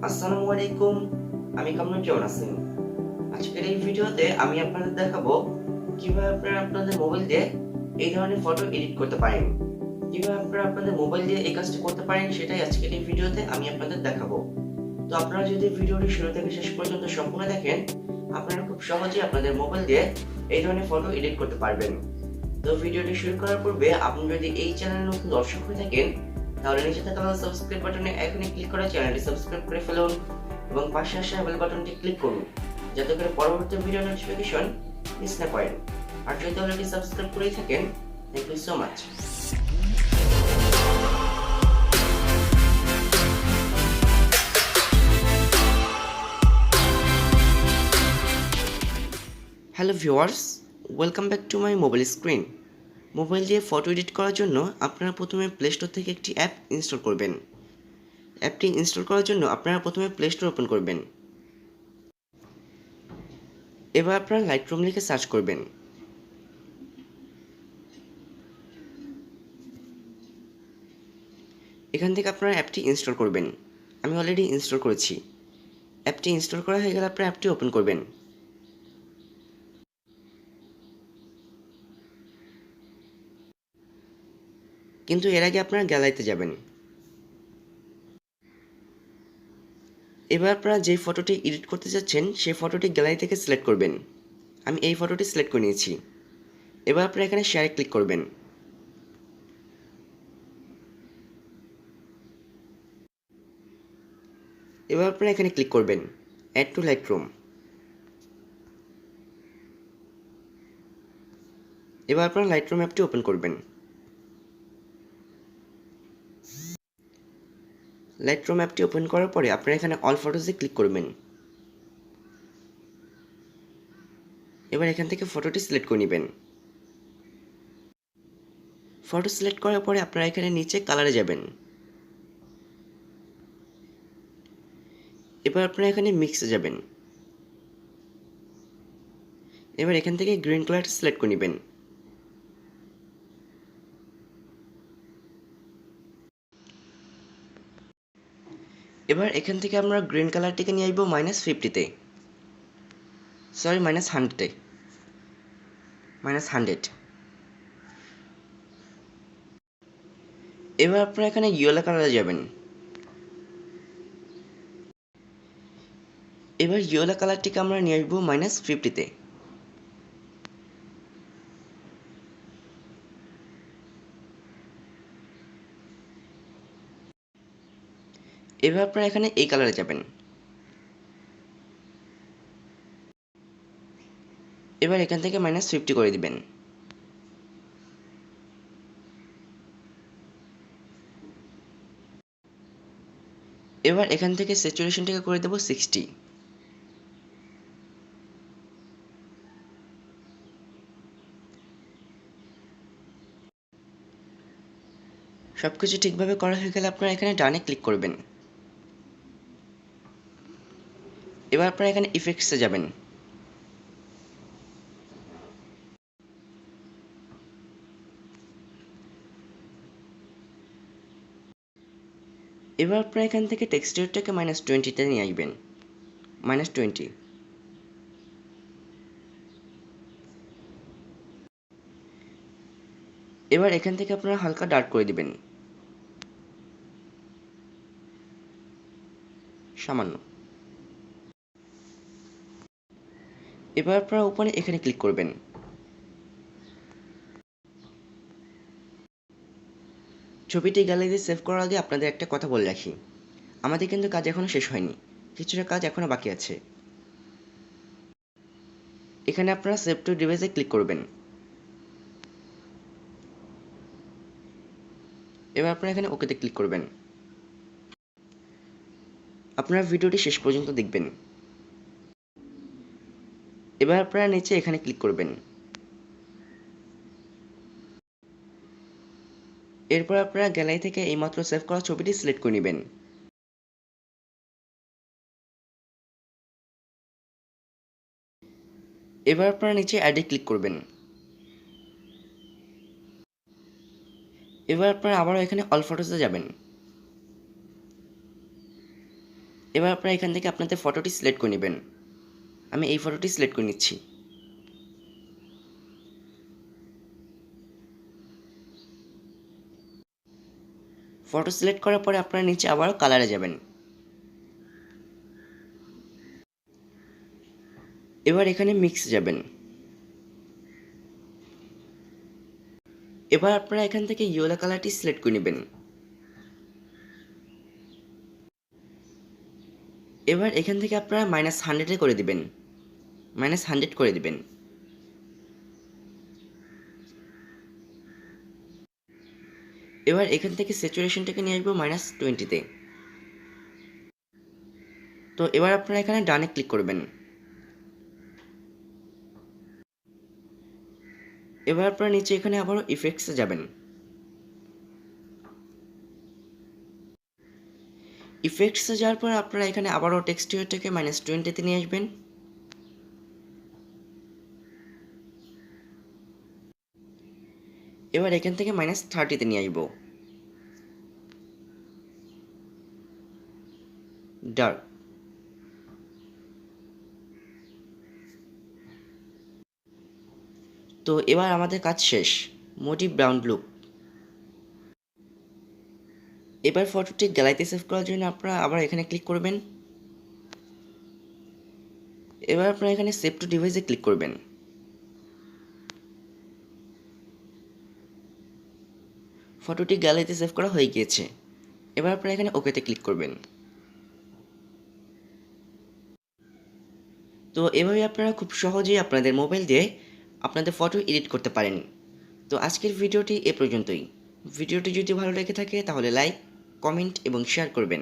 আসসালামু আলাইকুম, আমি কামরুজ্জামান আছেন। আজকের এই ভিডিওতে আমি আপনাদের দেখাবো কিভাবে আপনারা আপনাদের মোবাইল দিয়ে এই ধরনের ফটো এডিট করতে পারেন। কিভাবে আপনারা আপনাদের মোবাইল দিয়ে এই কাজটা করতে পারেন সেটাই আজকের এই ভিডিওতে আমি আপনাদের দেখাবো। তো আপনারা যদি ভিডিওটি শুরু থেকে শেষ পর্যন্ত সম্পূর্ণ দেখেন, আপনারা খুব সহজেই আপনাদের মোবাইল দিয়ে এই ধরনের ফটো এডিট করতে পারবেন। তো ভিডিওটি শুরু করার পূর্বে আপনি যদি এই চ্যানেলে নতুন দর্শক হয়ে থাকেন, তাহলে নিচে থাকা সাবস্ক্রাইব বাটনে এখনই ক্লিক করে চ্যানেলটি সাবস্ক্রাইব করে ফেলুন এবং পাশে আসা বেল বাটনটি ক্লিক করুন, যাতে করে পরবর্তী ভিডিও নোটিফিকেশন মিস না করেন। আর যদি অলরেডি সাবস্ক্রাইব করেই থাকেন, thank you so much. Hello viewers, welcome back to my mobile screen. Mobile দিয়ে ফটো এডিট করার জন্য আপনারা প্রথমে প্লে স্টোর থেকে একটি অ্যাপ ইনস্টল করবেন। অ্যাপটি ইনস্টল করার জন্য আপনারা প্রথমে প্লে স্টোর ওপেন করবেন। এবার আপনারা লাইটরুম লিখে সার্চ করবেন। এখান থেকে আপনারা অ্যাপটি ইনস্টল করবেন। আমি অলরেডি ইনস্টল করেছি। অ্যাপটি ইনস্টল করা হয়ে গেলে আপনারা অ্যাপটি ওপেন করবেন। কিন্তু এর আগে আপনারা গ্যালারিতে যাবেন। এবার আপনারা যে ফটোটি এডিট করতে যাচ্ছেন সেই ফটোটি গ্যালারি থেকে সিলেক্ট করবেন। আমি এই ফটোটি সিলেক্ট করে নিয়েছি। এবার আপনারা এখানে শেয়ারে ক্লিক করবেন। এবার আপনারা এখানে ক্লিক করবেন অ্যাড টু লাইটরুম। এবার আপনারা লাইটরুম অ্যাপটি ওপেন করবেন। লাইটরুম অ্যাপটি ওপেন করার পরে আপনারা এখানে অল ফটোজে ক্লিক করবেন। এবার এখান থেকে ফটোটি সিলেক্ট করে নেবেন। ফটো সিলেক্ট করার পরে আপনারা এখানে নিচে কালারে যাবেন। এবার আপনারা এখানে মিক্সে যাবেন। এবার এখান থেকে গ্রিন কালারটা সিলেক্ট করে নেবেন। এবার এখান থেকে আমরা গ্রিন কালারটিকে নিয়ে আসবো -50-তে, সরি -100-এ, -100। এবার আপনারা এখানে ইয়েলো কালারে যাবেন। এবার ইয়েলো কালারটিকে আমরা নিয়ে আসবো -50-তে। এবার আপনারা এখানে এই কালারে যাবেন। এবার এখান থেকে -50 করে দিবেন। এবার এখান থেকে স্যাচুরেশনটাকে করে দেব 60। সবকিছু ঠিকভাবে করা হয়ে গেলে আপনারা এখানে ডানে ক্লিক করবেন। এবার আপনারা এখানে ইফেক্টসে যাবেন। এবার আপনারা এখান থেকে টেক্সচারটাকে -20-তে নিয়ে আসবেন। -20। এবার এখান থেকে আপনারা হালকা ডার্ক করে দিবেন, সামান্য। এবার আপনারা উপরে এখানে ক্লিক করবেন। ছবিটি গ্যালারিতে সেভ করার আগে আপনাদের একটা কথা বলে রাখি, আমাদের কিন্তু কাজ এখনো শেষ হয়নি, কিছুটা কাজ এখনো বাকি আছে। এখানে আপনারা সেভ টু ডিভাইসে ক্লিক করবেন। এবার আপনারা এখানে ওকেতে ক্লিক করবেন। আপনারা ভিডিওটি শেষ পর্যন্ত দেখবেন। এবার আপনারা নিচে এখানে ক্লিক করবেন। এরপর আপনারা গ্যালারি থেকে এইমাত্র সেভ করা ছবিটি সিলেক্ট করে নেবেন। এবার আপনারা নিচে অ্যাডে ক্লিক করবেন। এবার আপনারা আবারও এখানে অল ফটোসে যাবেন। এবার আপনারা এখান থেকে আপনাদের ফটোটি সিলেক্ট করে নেবেন। আমি এই ফটোটি সিলেক্ট করে নিচ্ছি। ফটো সিলেক্ট করার পরে আপনারা নিচে আবারও কালারে যাবেন। এবার এখানে মিক্স যাবেন। এবার আপনারা এখান থেকে ইয়েলো কালারটি সিলেক্ট করে নেবেন। এবার এখান থেকে আপনারা -100 করে দিবেন, -100 করে দিবেন। এবার এখান থেকে স্যাচুরেশনটাকে নিয়ে আসবো -20-তে। তো এবার আপনারা এখানে ডানে ক্লিক করবেন। এবার আপনারা নিচে এখানে আবারও ইফেক্টসে যাবেন। ইফেক্টসে যাওয়ার পর আপনারা এখানে আবারও টেক্সচারটাকে -20-তে নিয়ে আসবেন। এবার এখান থেকে -30-তে নিয়ে আসবো। ডার্ক। তো এবার আমাদের কাজ শেষ। Modi brown look. এবার ফটোটি গ্যালারিতে সেভ করার জন্য আপনারা আবার এখানে ক্লিক করবেন। এবার আপনারা এখানে সেভ টু ডিভাইসে ক্লিক করবেন। ফটোটি গ্যালারিতে সেভ করা হয়ে গিয়েছে। এবার আপনারা এখানে ওকেতে ক্লিক করবেন। তো এভাবে আপনারা খুব সহজেই আপনাদের মোবাইল দিয়ে আপনাদের ফটো এডিট করতে পারেন। তো আজকের ভিডিওটি এ পর্যন্তই। ভিডিওটি যদি ভালো লেগে থাকে তাহলে লাইক, কমেন্ট এবং শেয়ার করবেন।